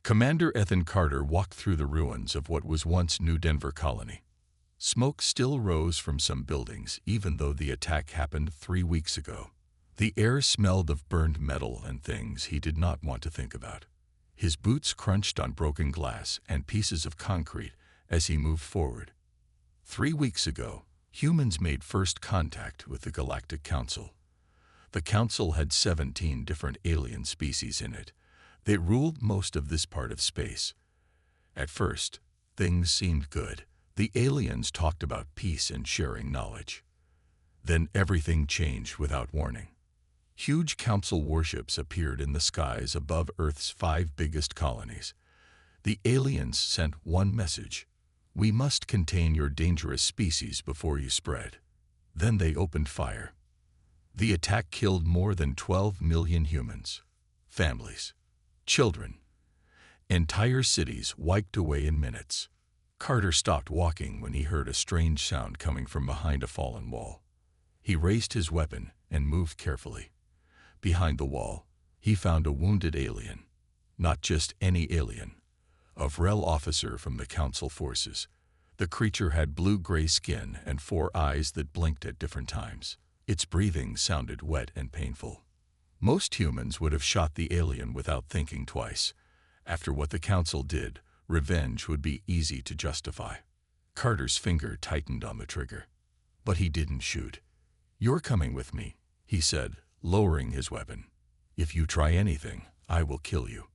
Commander Ethan Carter walked through the ruins of what was once New Denver Colony. Smoke still rose from some buildings, even though the attack happened 3 weeks ago. The air smelled of burned metal and things he did not want to think about. His boots crunched on broken glass and pieces of concrete as he moved forward. 3 weeks ago, humans made first contact with the Galactic Council. The Council had 17 different alien species in it. They ruled most of this part of space. At first, things seemed good. The aliens talked about peace and sharing knowledge. Then everything changed without warning. Huge council warships appeared in the skies above Earth's 5 biggest colonies. The aliens sent one message: "We must contain your dangerous species before you spread." Then they opened fire. The attack killed more than 12 million humans, families, children. Entire cities wiped away in minutes. Carter stopped walking when he heard a strange sound coming from behind a fallen wall. He raised his weapon and moved carefully. Behind the wall, he found a wounded alien. Not just any alien. A Vrel officer from the Council forces. The creature had blue-gray skin and 4 eyes that blinked at different times. Its breathing sounded wet and painful. Most humans would have shot the alien without thinking twice. After what the Council did, revenge would be easy to justify. Carter's finger tightened on the trigger. But he didn't shoot. "You're coming with me," he said, lowering his weapon. "If you try anything, I will kill you."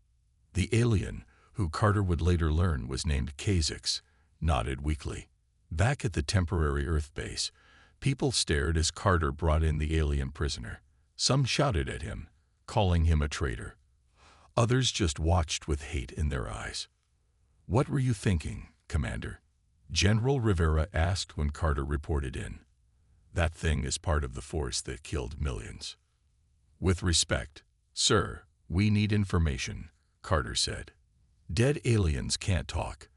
The alien, who Carter would later learn was named Kha'Zix, nodded weakly. Back at the temporary Earth base, people stared as Carter brought in the alien prisoner. Some shouted at him, calling him a traitor. Others just watched with hate in their eyes. "What were you thinking, Commander?" General Rivera asked when Carter reported in. "That thing is part of the force that killed millions." "With respect, sir, we need information," Carter said. "Dead aliens can't talk.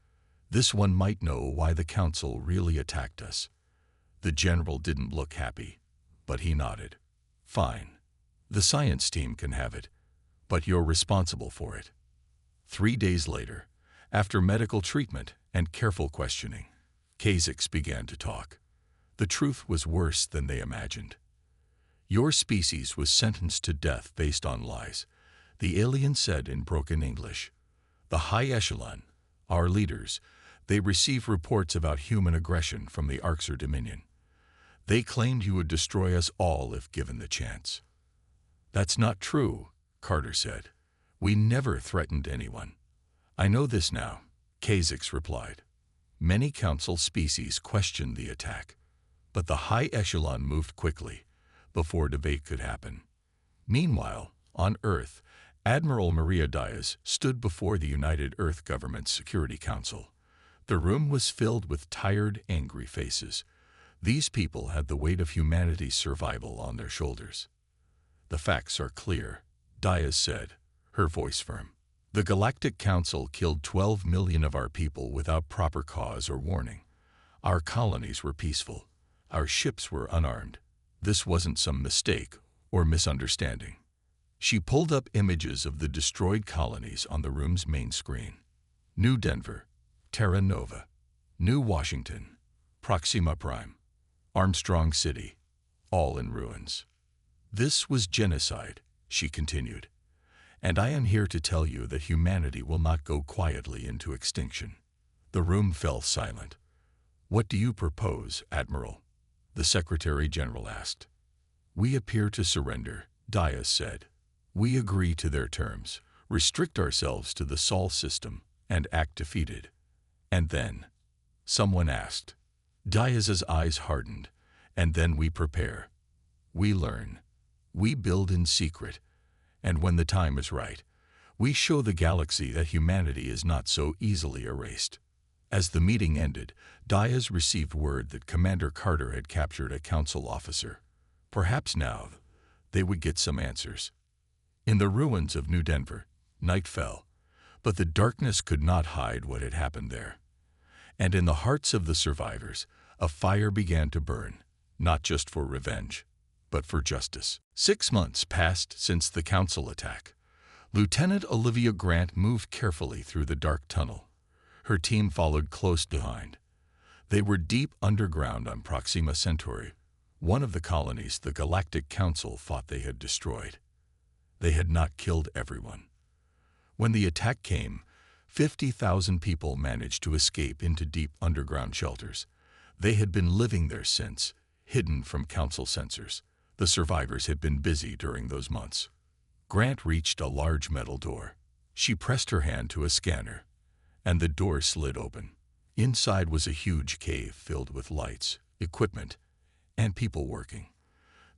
This one might know why the Council really attacked us." The general didn't look happy, but he nodded. "Fine. The science team can have it, but you're responsible for it." 3 days later, after medical treatment and careful questioning, Kha'Zix began to talk. The truth was worse than they imagined. "Your species was sentenced to death based on lies," the alien said in broken English. "The high echelon, our leaders, they received reports about human aggression from the Arxer Dominion. They claimed you would destroy us all if given the chance." "That's not true," Carter said. "We never threatened anyone." "I know this now," Kha'Zix replied. Many Council species questioned the attack, but the high echelon moved quickly, before debate could happen. Meanwhile, on Earth, Admiral Maria Diaz stood before the United Earth Government Security Council. The room was filled with tired, angry faces. These people had the weight of humanity's survival on their shoulders. "The facts are clear," Diaz said, her voice firm. "The Galactic Council killed 12 million of our people without proper cause or warning. Our colonies were peaceful. Our ships were unarmed. This wasn't some mistake or misunderstanding." She pulled up images of the destroyed colonies on the room's main screen. New Denver, Terra Nova, New Washington, Proxima Prime, Armstrong City, all in ruins. "This was genocide," she continued. "And I am here to tell you that humanity will not go quietly into extinction." The room fell silent. "What do you propose, Admiral?" the Secretary General asked. "We appear to surrender," Diaz said. "We agree to their terms, restrict ourselves to the Sol system, and act defeated." "And then?" someone asked. Diaz's eyes hardened. "And then we prepare. We learn. We build in secret. And when the time is right, we show the galaxy that humanity is not so easily erased." As the meeting ended, Diaz received word that Commander Carter had captured a Council officer. Perhaps now they would get some answers. In the ruins of New Denver, night fell, but the darkness could not hide what had happened there. And in the hearts of the survivors, a fire began to burn, not just for revenge, but for justice. 6 months passed since the Council attack. Lieutenant Olivia Grant moved carefully through the dark tunnel. Her team followed close behind. They were deep underground on Proxima Centauri, one of the colonies the Galactic Council thought they had destroyed. They had not killed everyone. When the attack came, 50,000 people managed to escape into deep underground shelters. They had been living there since, hidden from Council sensors. The survivors had been busy during those months. Grant reached a large metal door. She pressed her hand to a scanner, and the door slid open. Inside was a huge cave filled with lights, equipment, and people working.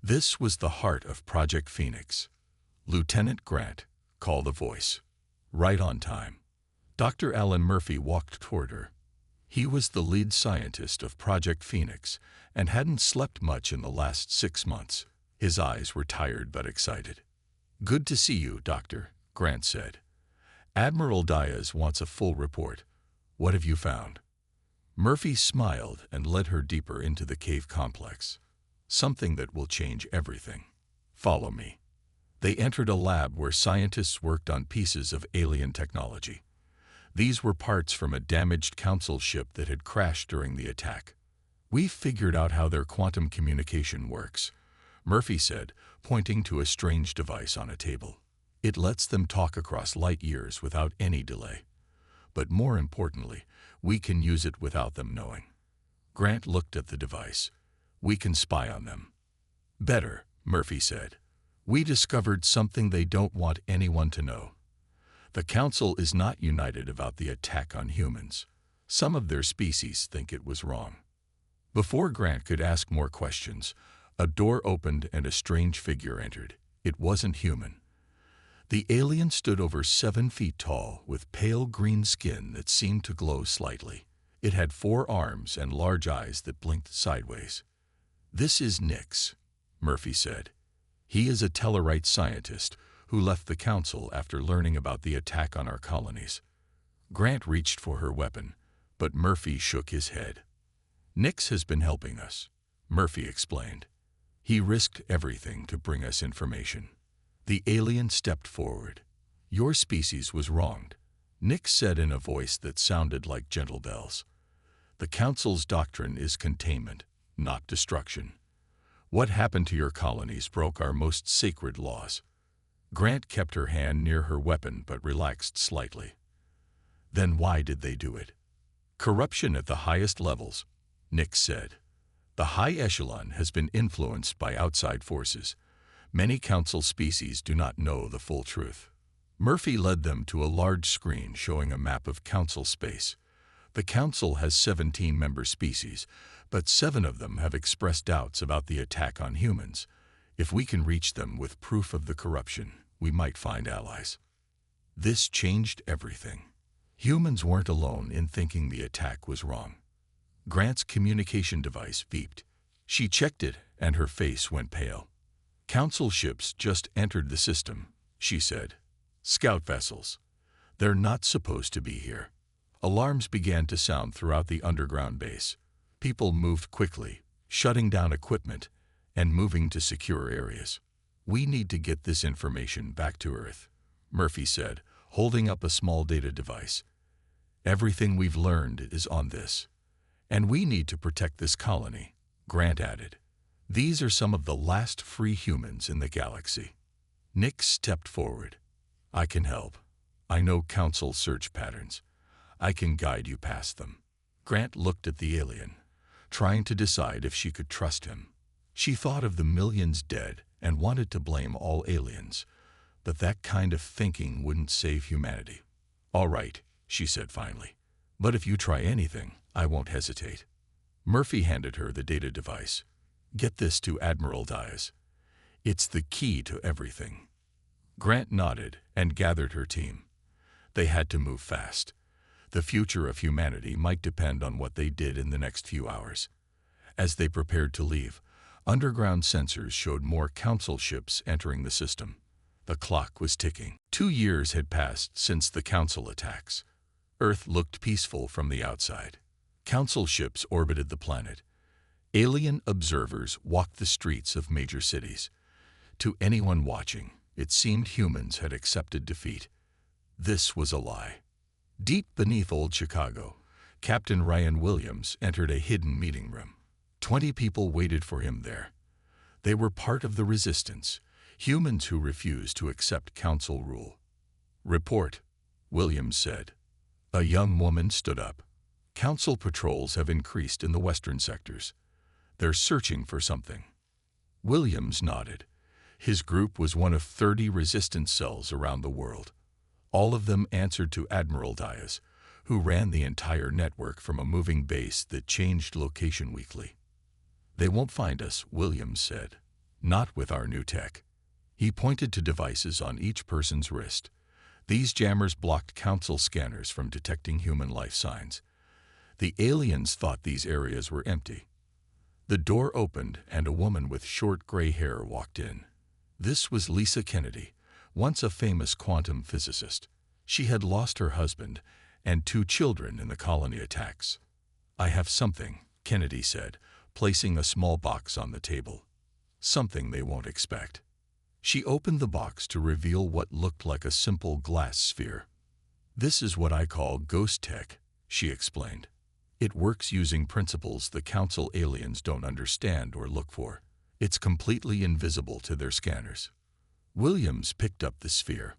This was the heart of Project Phoenix. Lieutenant Grant, called a voice. Right on time. Dr. Alan Murphy walked toward her. He was the lead scientist of Project Phoenix and hadn't slept much in the last 6 months. His eyes were tired but excited. Good to see you, Doctor, Grant said. Admiral Diaz wants a full report. What have you found? Murphy smiled and led her deeper into the cave complex. Something that will change everything. Follow me. They entered a lab where scientists worked on pieces of alien technology. These were parts from a damaged Council ship that had crashed during the attack. We've figured out how their quantum communication works, Murphy said, pointing to a strange device on a table. It lets them talk across light years without any delay. But more importantly, we can use it without them knowing. Grant looked at the device. We can spy on them. Better, Murphy said. We discovered something they don't want anyone to know. The Council is not united about the attack on humans. Some of their species think it was wrong. Before Grant could ask more questions, a door opened and a strange figure entered. It wasn't human. The alien stood over 7 feet tall with pale green skin that seemed to glow slightly. It had 4 arms and large eyes that blinked sideways. This is Nix, Murphy said. He is a Tellarite scientist who left the Council after learning about the attack on our colonies. Grant reached for her weapon, but Murphy shook his head. Nix has been helping us, Murphy explained. He risked everything to bring us information. The alien stepped forward. Your species was wronged, Nix said in a voice that sounded like gentle bells. The Council's doctrine is containment, not destruction. What happened to your colonies broke our most sacred laws. Grant kept her hand near her weapon but relaxed slightly. Then why did they do it? Corruption at the highest levels, Nix said. The high echelon has been influenced by outside forces. Many Council species do not know the full truth. Murphy led them to a large screen showing a map of Council space. The Council has 17 member species, but 7 of them have expressed doubts about the attack on humans. If we can reach them with proof of the corruption, we might find allies. This changed everything. Humans weren't alone in thinking the attack was wrong. Grant's communication device beeped. She checked it, and her face went pale. Council ships just entered the system, she said. Scout vessels. They're not supposed to be here. Alarms began to sound throughout the underground base. People moved quickly, shutting down equipment and moving to secure areas. We need to get this information back to Earth, Murphy said, holding up a small data device. Everything we've learned is on this. And we need to protect this colony, Grant added. These are some of the last free humans in the galaxy. Nix stepped forward. I can help. I know Council search patterns. I can guide you past them. Grant looked at the alien, trying to decide if she could trust him. She thought of the millions dead and wanted to blame all aliens, but that kind of thinking wouldn't save humanity. All right, she said finally. But if you try anything, I won't hesitate. Murphy handed her the data device. Get this to Admiral Diaz. It's the key to everything. Grant nodded and gathered her team. They had to move fast. The future of humanity might depend on what they did in the next few hours. As they prepared to leave, underground sensors showed more Council ships entering the system. The clock was ticking. 2 years had passed since the Council attacks. Earth looked peaceful from the outside. Council ships orbited the planet. Alien observers walked the streets of major cities. To anyone watching, It seemed humans had accepted defeat. This was a lie. Deep beneath old Chicago, Captain Ryan Williams entered a hidden meeting room. 20 people waited for him there. They were part of the resistance, humans who refused to accept council rule. "Report," Williams said. A young woman stood up. "Council patrols have increased in the western sectors. They're searching for something." Williams nodded. His group was one of 30 resistance cells around the world. All of them answered to Admiral Diaz, who ran the entire network from a moving base that changed location weekly. "They won't find us," Williams said. "Not with our new tech." He pointed to devices on each person's wrist. These jammers blocked council scanners from detecting human life signs. The aliens thought these areas were empty. The door opened and a woman with short gray hair walked in. This was Lisa Kennedy, once a famous quantum physicist. She had lost her husband and 2 children in the colony attacks. "I have something," Kennedy said, placing a small box on the table. "Something they won't expect." She opened the box to reveal what looked like a simple glass sphere. "This is what I call ghost tech," she explained. "It works using principles the council aliens don't understand or look for. It's completely invisible to their scanners." Williams picked up the sphere.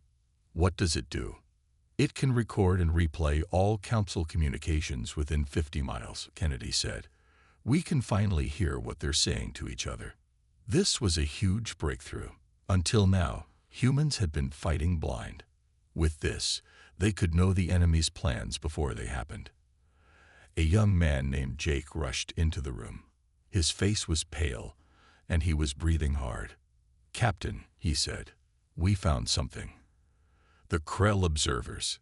"What does it do?" "It can record and replay all council communications within 50 miles, Kennedy said. "We can finally hear what they're saying to each other." This was a huge breakthrough. Until now, humans had been fighting blind. With this, they could know the enemy's plans before they happened. A young man named Jake rushed into the room. His face was pale, and he was breathing hard. "Captain," he said, "we found something." "The Krell observers.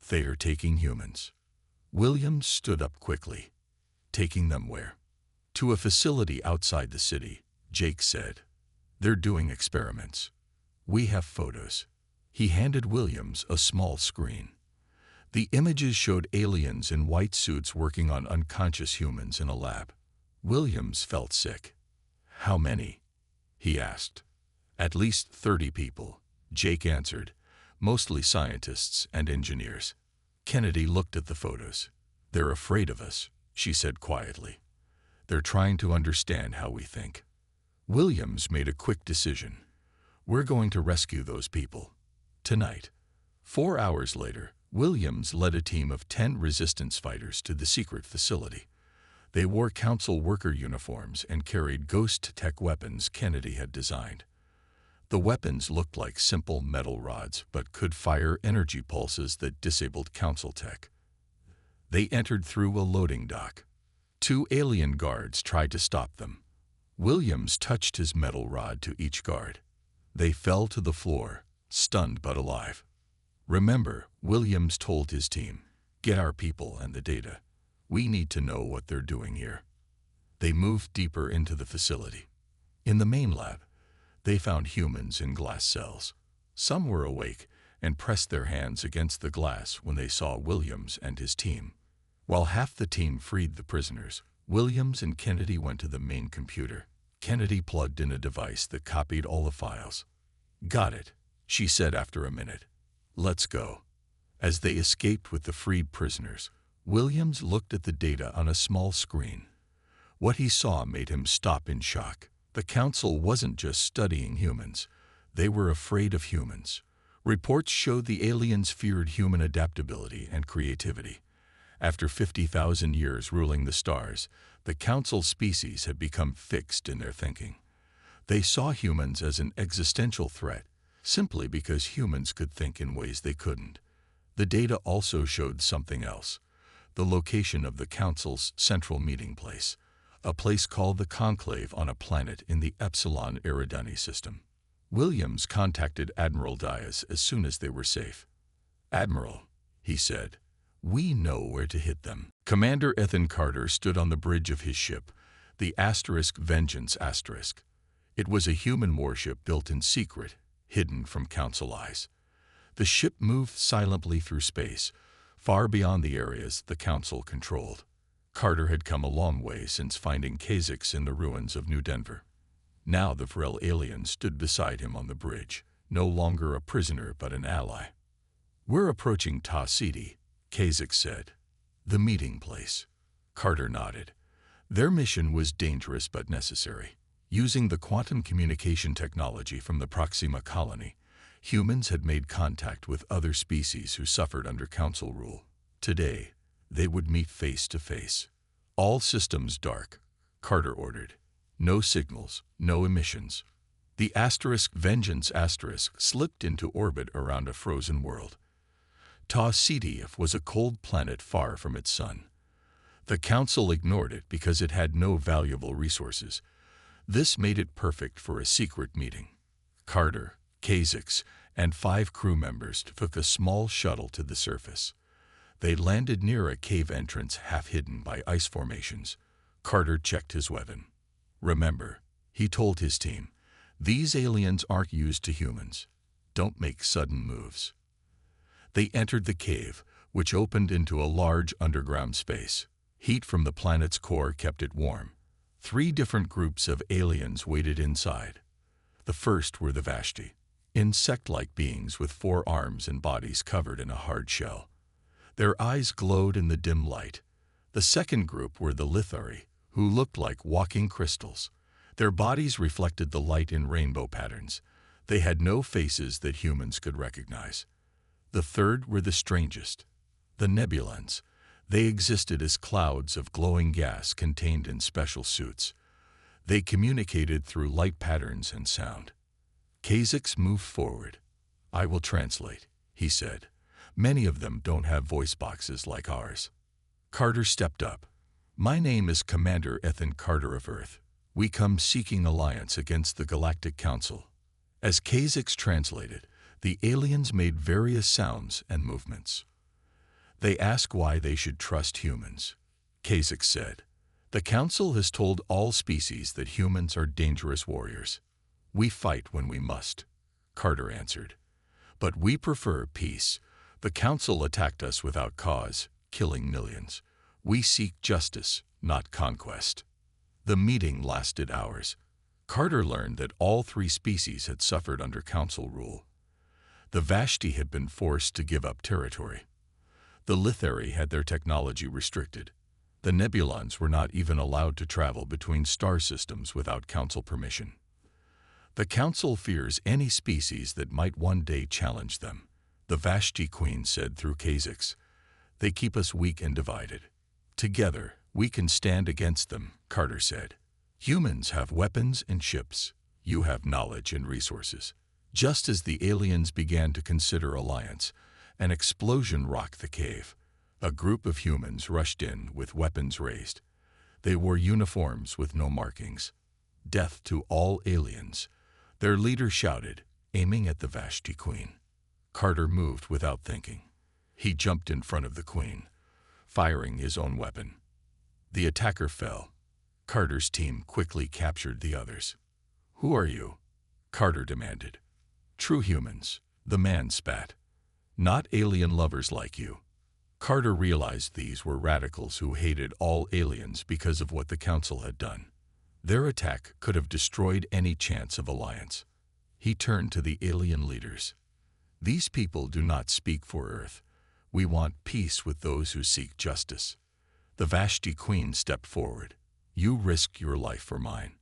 They are taking humans." Williams stood up quickly. "Taking them where?" "To a facility outside the city," Jake said. "They're doing experiments. We have photos." He handed Williams a small screen. The images showed aliens in white suits working on unconscious humans in a lab. Williams felt sick. "How many?" he asked. "At least 30 people," Jake answered, "mostly scientists and engineers." Kennedy looked at the photos. "They're afraid of us," she said quietly. "They're trying to understand how we think." Williams made a quick decision. "We're going to rescue those people. Tonight." 4 hours later, Williams led a team of 10 resistance fighters to the secret facility. They wore council worker uniforms and carried ghost tech weapons Kennedy had designed. The weapons looked like simple metal rods but could fire energy pulses that disabled council tech. They entered through a loading dock. 2 alien guards tried to stop them. Williams touched his metal rod to each guard. They fell to the floor, stunned but alive. "Remember," Williams told his team, "get our people and the data. We need to know what they're doing here." They moved deeper into the facility. In the main lab, they found humans in glass cells. Some were awake and pressed their hands against the glass when they saw Williams and his team. While half the team freed the prisoners, Williams and Kennedy went to the main computer. Kennedy plugged in a device that copied all the files. "Got it," she said after a minute. "Let's go." As they escaped with the freed prisoners, Williams looked at the data on a small screen. What he saw made him stop in shock. The council wasn't just studying humans. They were afraid of humans. Reports showed the aliens feared human adaptability and creativity. After 50,000 years ruling the stars, the council species had become fixed in their thinking. They saw humans as an existential threat, simply because humans could think in ways they couldn't. The data also showed something else: the location of the council's central meeting place, a place called the Conclave on a planet in the Epsilon Eridani system. Williams contacted Admiral Diaz as soon as they were safe. "Admiral," he said, "we know where to hit them." Commander Ethan Carter stood on the bridge of his ship, the Vengeance *. It was a human warship built in secret, hidden from council eyes. The ship moved silently through space, far beyond the areas the council controlled. Carter had come a long way since finding Kha'Zix in the ruins of New Denver. Now the Vril alien stood beside him on the bridge, no longer a prisoner but an ally. "We're approaching Ta City," Kasich said. "The meeting place." Carter nodded. Their mission was dangerous but necessary. Using the quantum communication technology from the Proxima colony, humans had made contact with other species who suffered under Council rule. Today, they would meet face to face. "All systems dark," Carter ordered. "No signals, no emissions." The Vengeance slipped into orbit around a frozen world. Ta City was a cold planet far from its sun. The Council ignored it because it had no valuable resources. This made it perfect for a secret meeting. Carter, Kasich, and 5 crew members took a small shuttle to the surface. They landed near a cave entrance half hidden by ice formations. Carter checked his weapon. "Remember," he told his team, "these aliens aren't used to humans. Don't make sudden moves." They entered the cave, which opened into a large underground space. Heat from the planet's core kept it warm. 3 different groups of aliens waited inside. The first were the Vashti, insect-like beings with 4 arms and bodies covered in a hard shell. Their eyes glowed in the dim light. The second group were the Lithari, who looked like walking crystals. Their bodies reflected the light in rainbow patterns. They had no faces that humans could recognize. The third were the strangest, the Nebulans. They existed as clouds of glowing gas contained in special suits. They communicated through light patterns and sound. Kasich moved forward. "I will translate," he said. "Many of them don't have voice boxes like ours." Carter stepped up. "My name is Commander Ethan Carter of Earth. We come seeking alliance against the Galactic Council." As Kasich translated, the aliens made various sounds and movements. "They ask why they should trust humans," Kasich said. "The Council has told all species that humans are dangerous warriors. We fight when we must," Carter answered. "But we prefer peace. The Council attacked us without cause, killing millions. We seek justice, not conquest." The meeting lasted hours. Carter learned that all 3 species had suffered under Council rule. The Vashti had been forced to give up territory. The Lithari had their technology restricted. The Nebulans were not even allowed to travel between star systems without Council permission. The Council fears any species that might one day challenge them, the Vashti Queen said through Kasich. "They keep us weak and divided. Together, we can stand against them," Carter said. "Humans have weapons and ships. You have knowledge and resources." Just as the aliens began to consider alliance, an explosion rocked the cave. A group of humans rushed in with weapons raised. They wore uniforms with no markings. "Death to all aliens," their leader shouted, aiming at the Vashti Queen. Carter moved without thinking. He jumped in front of the Queen, firing his own weapon. The attacker fell. Carter's team quickly captured the others. "Who are you?" Carter demanded. "True humans," the man spat. "Not alien lovers like you." Carter realized these were radicals who hated all aliens because of what the Council had done. Their attack could have destroyed any chance of alliance. He turned to the alien leaders. "These people do not speak for Earth. We want peace with those who seek justice." The Vashti Queen stepped forward. "You risked your life for mine.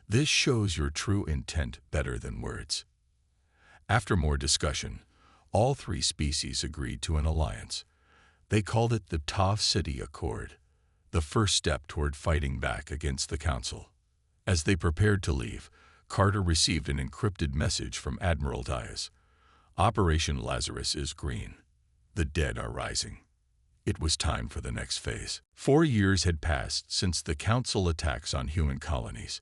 This shows your true intent better than words." After more discussion, all 3 species agreed to an alliance. They called it the Ta City Accord, the first step toward fighting back against the Council. As they prepared to leave, Carter received an encrypted message from Admiral Diaz. "Operation Lazarus is green. The dead are rising." It was time for the next phase. 4 years had passed since the Council attacks on human colonies.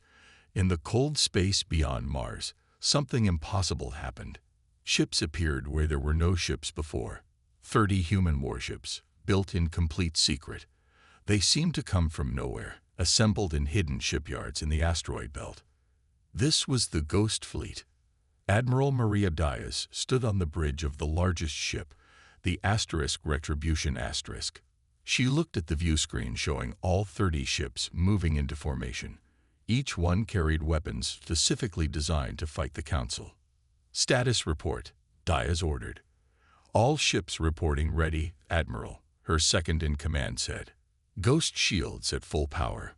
In the cold space beyond Mars, something impossible happened. Ships appeared where there were no ships before. 30 human warships, built in complete secret. They seemed to come from nowhere, assembled in hidden shipyards in the asteroid belt. This was the Ghost Fleet. Admiral Maria Diaz stood on the bridge of the largest ship, the Retribution Asterisk. She looked at the view screen showing all 30 ships moving into formation. Each one carried weapons specifically designed to fight the Council. Status report, Diaz ordered. All ships reporting ready, Admiral, her second-in-command said. Ghost shields at full power.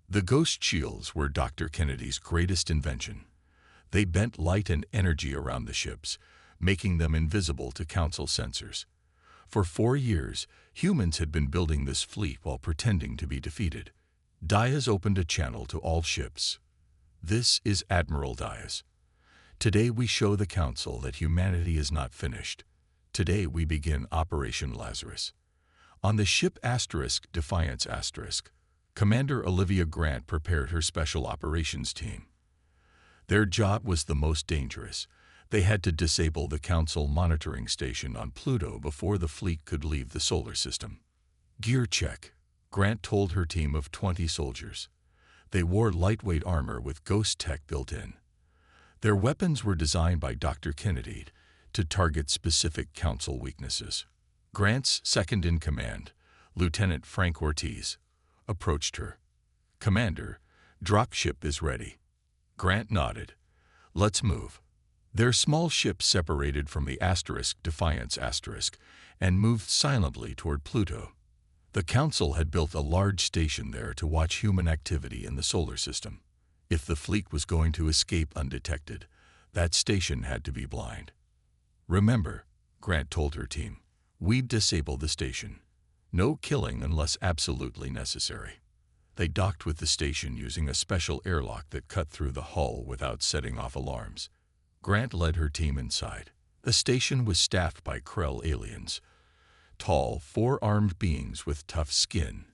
The ghost shields were Dr. Kennedy's greatest invention. They bent light and energy around the ships, making them invisible to Council sensors. For 4 years, humans had been building this fleet while pretending to be defeated. Diaz opened a channel to all ships. This is Admiral Diaz. Today we show the Council that humanity is not finished. Today we begin Operation Lazarus. On the ship Defiance Commander Olivia Grant prepared her Special Operations team. Their job was the most dangerous. They had to disable the Council monitoring station on Pluto before the fleet could leave the solar system. Gear check, Grant told her team of 20 soldiers. They wore lightweight armor with ghost tech built in. Their weapons were designed by Dr. Kennedy to target specific Council weaknesses. Grant's second-in-command, Lieutenant Frank Ortiz, approached her. Commander, dropship is ready. Grant nodded. Let's move. Their small ship separated from the Defiance and moved silently toward Pluto. The Council had built a large station there to watch human activity in the solar system. If the fleet was going to escape undetected, that station had to be blind. Remember, Grant told her team, we'd disable the station. No killing unless absolutely necessary. They docked with the station using a special airlock that cut through the hull without setting off alarms. Grant led her team inside. The station was staffed by Krell aliens, tall, 4-armed beings with tough skin.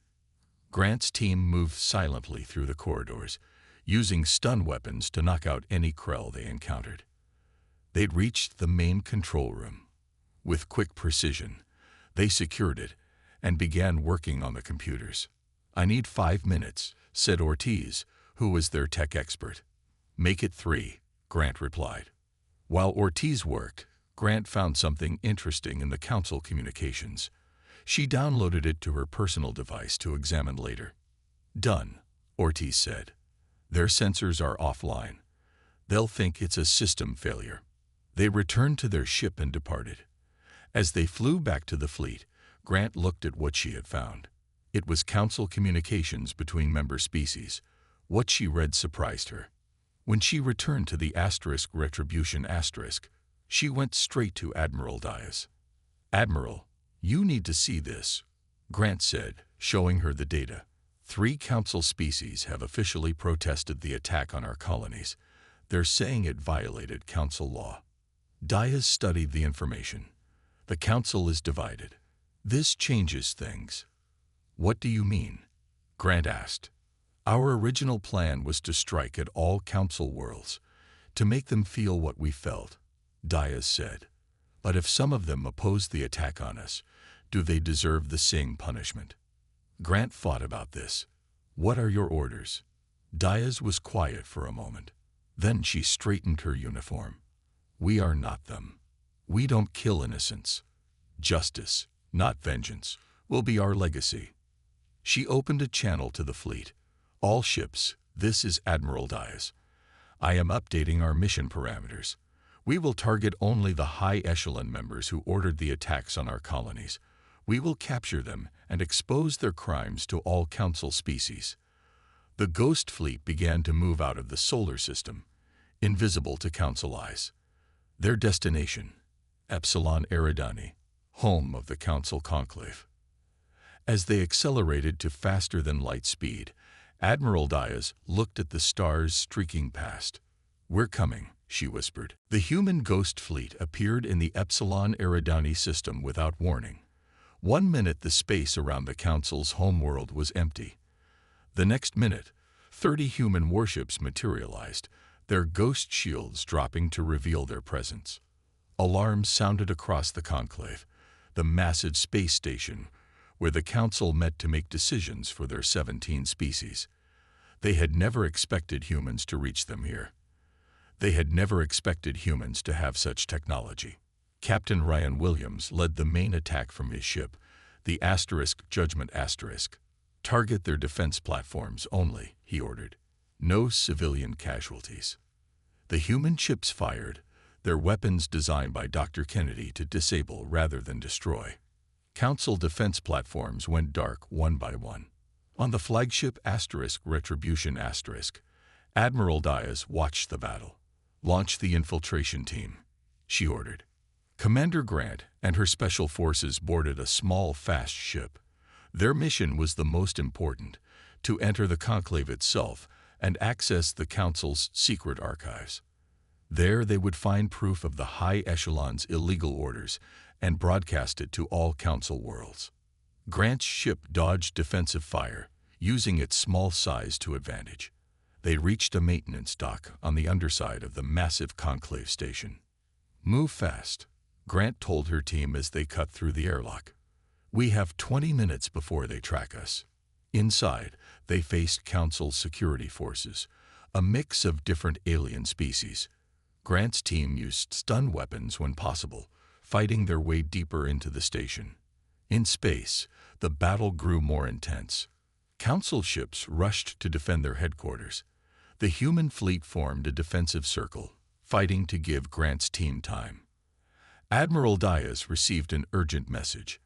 Grant's team moved silently through the corridors, using stun weapons to knock out any Krell they encountered. They'd reached the main control room. With quick precision, they secured it and began working on the computers. I need 5 minutes, said Ortiz, who was their tech expert. Make it 3, Grant replied. While Ortiz worked, Grant found something interesting in the Council communications. She downloaded it to her personal device to examine later. Done, Ortiz said. Their sensors are offline. They'll think it's a system failure. They returned to their ship and departed. As they flew back to the fleet, Grant looked at what she had found. It was Council communications between member species. What she read surprised her. When she returned to the Retribution she went straight to Admiral Diaz. Admiral, you need to see this, Grant said, showing her the data. 3 Council species have officially protested the attack on our colonies. They're saying it violated Council law. Diaz studied the information. The Council is divided. This changes things. What do you mean? Grant asked. Our original plan was to strike at all Council worlds, to make them feel what we felt, Diaz said. But if some of them oppose the attack on us, do they deserve the same punishment? Grant thought about this. What are your orders? Diaz was quiet for a moment. Then she straightened her uniform. We are not them. We don't kill innocents. Justice, not vengeance, will be our legacy. She opened a channel to the fleet. All ships, this is Admiral Diaz. I am updating our mission parameters. We will target only the high-echelon members who ordered the attacks on our colonies. We will capture them and expose their crimes to all Council species. The Ghost Fleet began to move out of the solar system, invisible to Council eyes. Their destination, Epsilon Eridani, home of the Council Conclave. As they accelerated to faster-than-light speed, Admiral Diaz looked at the stars streaking past. We're coming, she whispered. The human Ghost Fleet appeared in the Epsilon Eridani system without warning. 1 minute the space around the Council's homeworld was empty. The next minute, 30 human warships materialized, their ghost shields dropping to reveal their presence. Alarms sounded across the Conclave, the massive space station where the Council met to make decisions for their 17 species. They had never expected humans to reach them here. They had never expected humans to have such technology. Captain Ryan Williams led the main attack from his ship, the Judgment. Target their defense platforms only, he ordered. No civilian casualties. The human ships fired. their weapons designed by Dr. Kennedy to disable rather than destroy. Council defense platforms went dark one by one. On the flagship Retribution Admiral Diaz watched the battle. "Launch the infiltration team," she ordered. Commander Grant and her special forces boarded a small, fast ship. Their mission was the most important: to enter the conclave itself and access the Council's secret archives. There they would find proof of the High Echelon's illegal orders and broadcast it to all Council worlds. Grant's ship dodged defensive fire, using its small size to advantage. They reached a maintenance dock on the underside of the massive conclave station. "Move fast," Grant told her team as they cut through the airlock. "We have 20 minutes before they track us." Inside, they faced Council security forces, a mix of different alien species. Grant's team used stun weapons when possible, fighting their way deeper into the station. In space, the battle grew more intense. Council ships rushed to defend their headquarters. The human fleet formed a defensive circle, fighting to give Grant's team time. Admiral Diaz received an urgent message.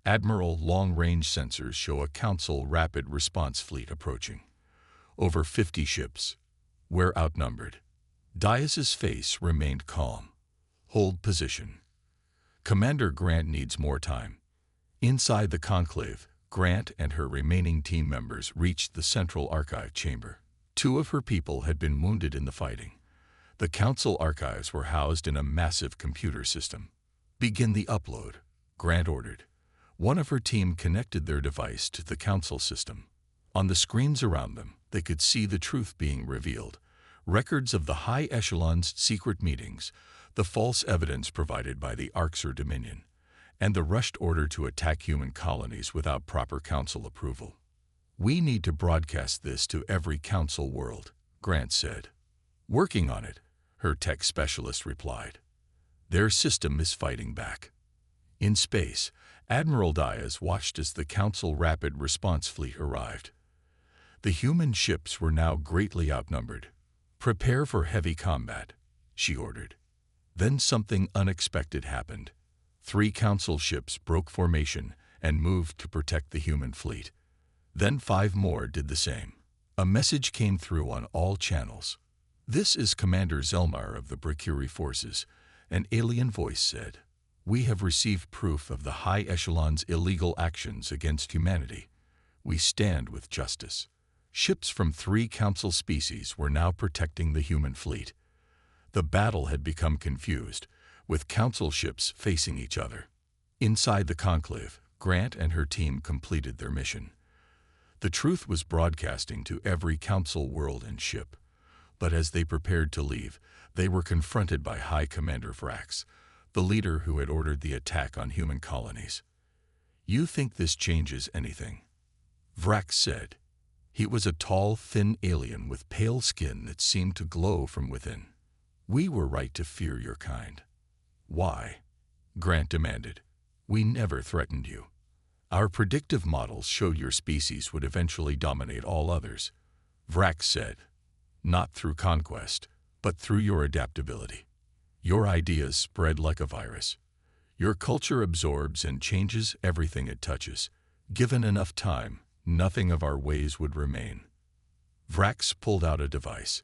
"Admiral, long-range sensors show a Council rapid response fleet approaching. Over 50 ships. We're outnumbered." Diaz's face remained calm. "Hold position. Commander Grant needs more time." Inside the conclave, Grant and her remaining team members reached the central archive chamber. 2 of her people had been wounded in the fighting. The Council archives were housed in a massive computer system. "Begin the upload," Grant ordered. One of her team connected their device to the Council system. On the screens around them, they could see the truth being revealed: records of the High Echelon's secret meetings, the false evidence provided by the Arxer Dominion, and the rushed order to attack human colonies without proper Council approval. "We need to broadcast this to every Council world," Grant said. "Working on it," her tech specialist replied. "Their system is fighting back." In space, Admiral Diaz watched as the Council Rapid Response Fleet arrived. The human ships were now greatly outnumbered. "Prepare for heavy combat," she ordered. Then something unexpected happened. 3 Council ships broke formation and moved to protect the human fleet. Then 5 more did the same. A message came through on all channels. "This is Commander Zelmar of the Bracuri forces," an alien voice said. "We have received proof of the High Echelon's illegal actions against humanity. We stand with justice." Ships from 3 Council species were now protecting the human fleet. The battle had become confused, with Council ships facing each other. Inside the conclave, Grant and her team completed their mission. The truth was broadcasting to every Council world and ship. But as they prepared to leave, they were confronted by High Commander Vrax, the leader who had ordered the attack on human colonies. "You think this changes anything?" Vrax said. He was a tall, thin alien with pale skin that seemed to glow from within. "We were right to fear your kind." "Why?" Grant demanded. "We never threatened you. Our predictive models showed your species would eventually dominate all others," Vrax said. "Not through conquest, but through your adaptability. Your ideas spread like a virus. Your culture absorbs and changes everything it touches. Given enough time, nothing of our ways would remain." Vrax pulled out a device.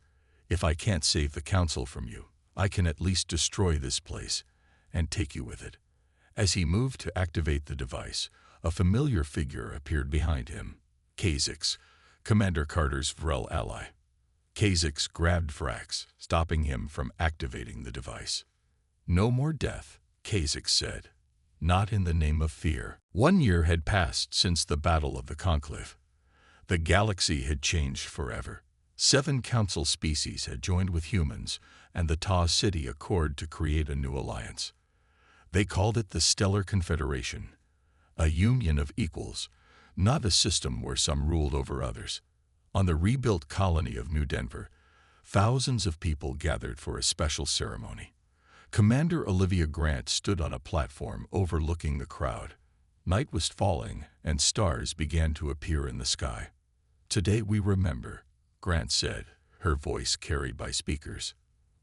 "If I can't save the Council from you, I can at least destroy this place and take you with it." As he moved to activate the device, a familiar figure appeared behind him. Kha'Zix, Commander Carter's Vrel ally. Kha'Zix grabbed Vrax, stopping him from activating the device. "No more death," Kha'Zix said. "Not in the name of fear." 1 year had passed since the Battle of the Conclave. The galaxy had changed forever. 7 Council species had joined with humans and the Tau City Accord to create a new alliance. They called it the Stellar Confederation, a union of equals, not a system where some ruled over others. On the rebuilt colony of New Denver, thousands of people gathered for a special ceremony. Commander Olivia Grant stood on a platform overlooking the crowd. Night was falling, and stars began to appear in the sky. "Today we remember," Grant said, her voice carried by speakers.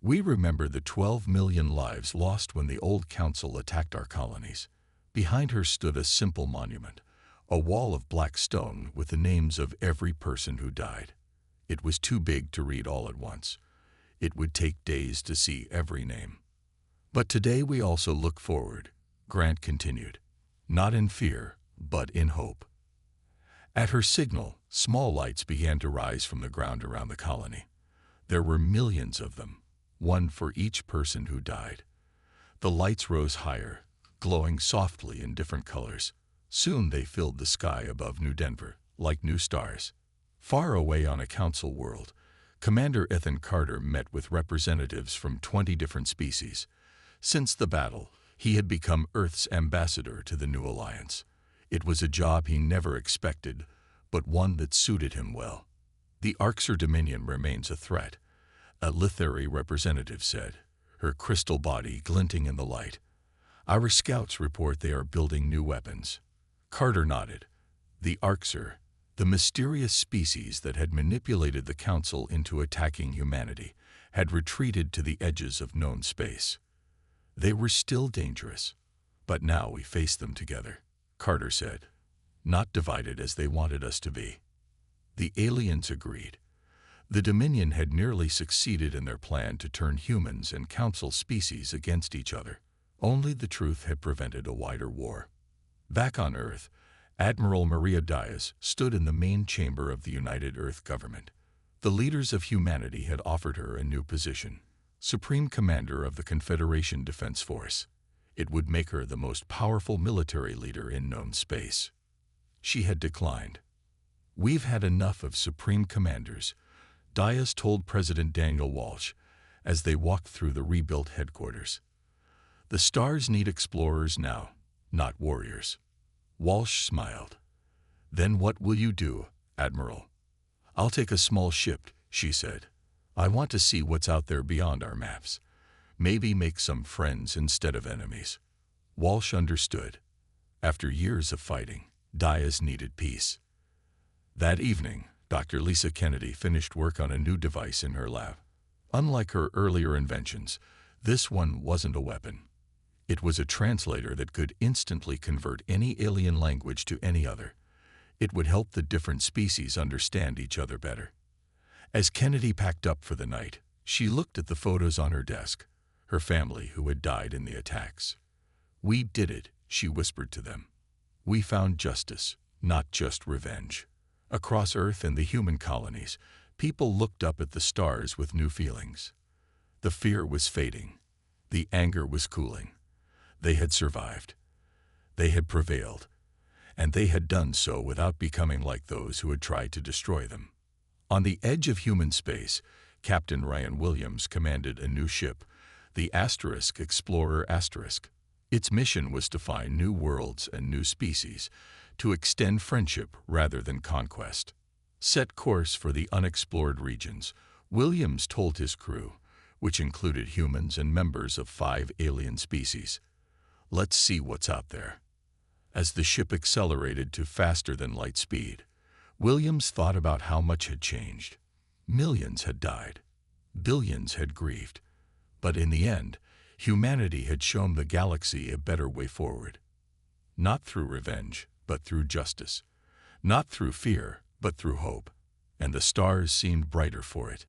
We remember the 12 million lives lost when the old council attacked our colonies. Behind her stood a simple monument, a wall of black stone with the names of every person who died. It was too big to read all at once. It would take days to see every name. But today we also look forward, Grant continued, not in fear, but in hope. At her signal, small lights began to rise from the ground around the colony. There were millions of them, one for each person who died. The lights rose higher, glowing softly in different colors. Soon they filled the sky above New Denver, like new stars. Far away on a council world, Commander Ethan Carter met with representatives from 20 different species. Since the battle, he had become Earth's ambassador to the new alliance. It was a job he never expected, but one that suited him well. The Arxer Dominion remains a threat, a Lithari representative said, her crystal body glinting in the light. Our scouts report they are building new weapons. Carter nodded. The Arxer, the mysterious species that had manipulated the Council into attacking humanity, had retreated to the edges of known space. They were still dangerous, but now we face them together, Carter said, not divided as they wanted us to be. The aliens agreed. The Dominion had nearly succeeded in their plan to turn humans and Council species against each other. Only the truth had prevented a wider war. Back on Earth, Admiral Maria Diaz stood in the main chamber of the United Earth Government. The leaders of humanity had offered her a new position, Supreme Commander of the Confederation Defense Force. It would make her the most powerful military leader in known space. She had declined. We've had enough of Supreme Commanders, Diaz told President Daniel Walsh as they walked through the rebuilt headquarters. The stars need explorers now, not warriors. Walsh smiled. Then what will you do, Admiral? I'll take a small ship, she said. I want to see what's out there beyond our maps. Maybe make some friends instead of enemies. Walsh understood. After years of fighting, Diaz needed peace. That evening, Dr. Lisa Kennedy finished work on a new device in her lab. Unlike her earlier inventions, this one wasn't a weapon. It was a translator that could instantly convert any alien language to any other. It would help the different species understand each other better. As Kennedy packed up for the night, she looked at the photos on her desk, her family who had died in the attacks. We did it, she whispered to them. We found justice, not just revenge. Across Earth and the human colonies, people looked up at the stars with new feelings. The fear was fading. The anger was cooling. They had survived. They had prevailed. And they had done so without becoming like those who had tried to destroy them. On the edge of human space, Captain Ryan Williams commanded a new ship, the Explorer Asterisk. Its mission was to find new worlds and new species, to extend friendship rather than conquest. Set course for the unexplored regions, Williams told his crew, which included humans and members of 5 alien species. Let's see what's out there. As the ship accelerated to faster-than-light speed, Williams thought about how much had changed. Millions had died. Billions had grieved. But in the end, humanity had shown the galaxy a better way forward. Not through revenge, but through justice. Not through fear, but through hope. And the stars seemed brighter for it.